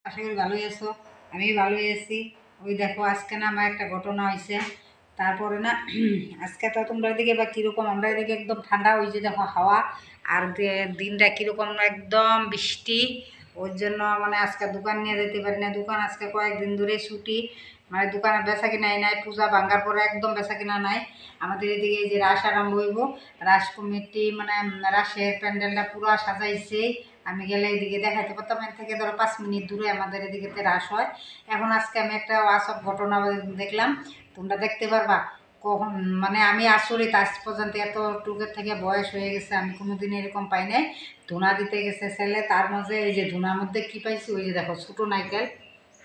আশা করি ভালোই আছো, আমি ভালোই আছি। ওই দেখো আজকে না আমার একটা ঘটনা হয়েছে। তারপরে না আজকে তো তোমরা এদিকে বা কীরকম, আমরা এদিকে একদম ঠান্ডা, ওই যে দেখো হাওয়া, আর দিনটা কীরকম একদম বৃষ্টি। ওর জন্য মানে আজকে দোকান নিয়ে যেতে পারি না, দোকান আজকে কয়েকদিন ধরে ছুটি, মানে দোকানে বেচা কিনাই নাই, পূজা ভাঙ্গার পরে একদম বেচা কিনা নাই। আমাদের এদিকে এই যে রাস আরম্ভ হইব, রাস কমিটি মানে রাসের প্যান্ডেলটা পুরো সাজাইছে। আমি গেলে এদিকে দেখাইতে পারতাম, এর থেকে ধরো 5 মিনিট দূরে আমাদের এদিকে রাস হয়। এখন আজকে আমি একটা ওয়াসব ঘটনা দেখলাম, তোমরা দেখতে পারবা কখন, মানে আমি আচরিত, আজ পর্যন্ত এতটুকুর থেকে বয়স হয়ে গেছে আমি কোনোদিন এরকম পাই নাই। ধুনা দিতে গেছে ছেলে, তার মাঝে এই যে ধুনার মধ্যে কী পাইছি, ওই যে দেখো ছোটো নাইকেল,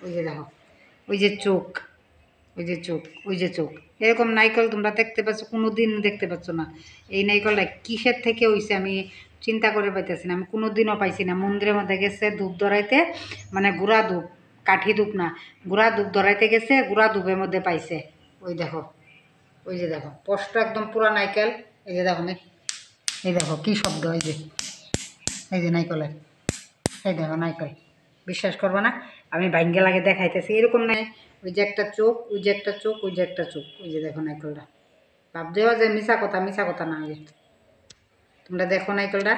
ওই যে দেখো, ওই যে চোখ, ওই যে চোখ, ওই যে চোখ, এরকম নাইকেল তোমরা দেখতে পাচ্ছ, কোনো দিন দেখতে পাচ্ছ না। এই নাইকেলটা কিসের থেকে হইছে আমি চিন্তা করে পাইতেছি না, আমি কোনো দিনও পাইছি না। মন্দিরের মধ্যে গেছে ধূপ ধরাইতে, মানে গুড়া ধূপ, কাঠি ধূপ না, গুড়া ধূপ ধরাইতে গেছে, গুড়া ধূপের মধ্যে পাইছে। ওই দেখো, ওই যে দেখো স্পষ্ট একদম পুরা নাইকেল। এই যে দেখো, এই দেখো কী শব্দ, এই যে নাইকেলের, এই দেখো নাইকেল, বিশ্বাস করবো না, আমি ভাঙ্গে লাগে দেখাইতেছি, এরকম নাই। ওই যে একটা চোখ, ওই যে একটা চোখ, ওই যে একটা চোখ, ওই যে দেখো নাইকেলটা। ভাব দেওয়া যে মিশা কথা, মিশা কথা না। ওই তোমরা দেখো নাইকেলটা,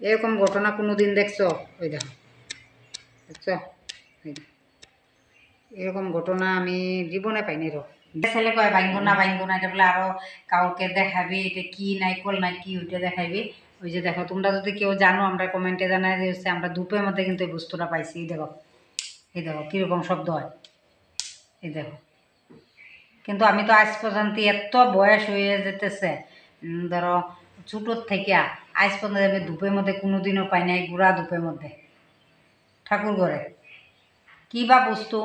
এরকম ঘটনা কোনো দিন দেখছো? ওই দেখো, দেখছো? এরকম ঘটনা আমি জীবনে পাইনি। ছেলে কয় ভাঙ্গো না, এটা বলে আরো কাউকে দেখাবি, এটা কি নাইকল না কি ওইটা দেখাইবি। ওই যে দেখো, তোমরা যদি কেউ জানো আমরা কমেন্টে জানাই দিয়েছে, আমরা ধূপের মধ্যে কিন্তু এই বস্তুটা পাইছি। এই দেখো, এই দেখো কীরকম শব্দ হয়, এই দেখো। কিন্তু আমি তো আজ পর্যন্ত এত বয়স হয়ে যেতেছে, ধরো ছোটোর থেকে আজ পর্যন্ত আমি ধূপের মধ্যে কোনো দিনও পাই নাই, গুঁড়া ধূপের মধ্যে ঠাকুর ঘরে। কী বা বস্তু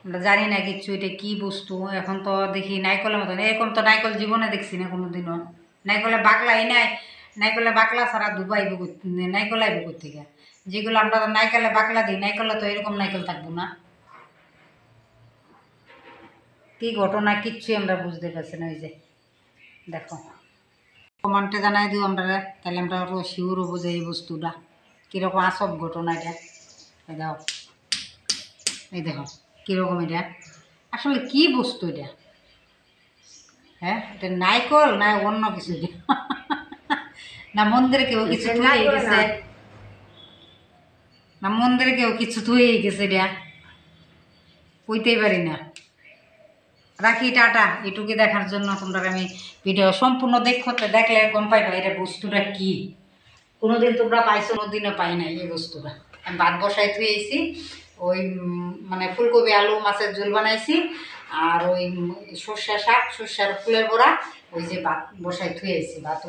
আমরা জানি না কিচ্ছু, এটা কী বস্তু। এখন তো দেখি নাইকলের মতন, এরকম তো নাইকল জীবনে দেখছি না কোনো দিনও। নাইকলে বাকলাই নাই, নাইকলে বাকলা ছাড়া দুবাইব, নাইকল আইব কোথেকে? যেগুলো আমরা নাইকলে বাকলা দিই, নাইকলে তো এরকম নাইকল থাকবো না। কী ঘটনা কিচ্ছু আমরা বুঝতে পারছি না। ওই যে দেখো, কমেন্টে জানাই দিও আমরা, তাহলে আমরা আরও শিওর হবো যে এই বস্তুটা কীরকম আসব ঘটনা। এটা এই দেখো, এই দেখো কীরকম, এটা আসলে কী বস্তু এটা? হ্যাঁ, এটা নাইকল না অন্য কিছু? না মন্দিরে কেউ কিছু থুয়ে গেছে, না মন্দিরে কেউ কিছু থুয়ে গেছে, এটা কইতেই পারি না। রাখি, টাটা। এটুকু দেখার জন্য তোমরা আমি ভিডিও সম্পূর্ণ দেখলে গম পাইবা এটা বস্তুটা কি। কোনোদিন তোমরা পাইছো? কোনোদিনও পাই নাই এই বস্তুটা। আমি ভাত বসাই থুয়েছি, ওই মানে ফুলকপি আলু মাছের ঝোল বানাইছি, আর ওই সর্ষে শাক, সর্ষের ফুলের বড়া, ওই যে ভাত বসাই থুয়েছি, ভাত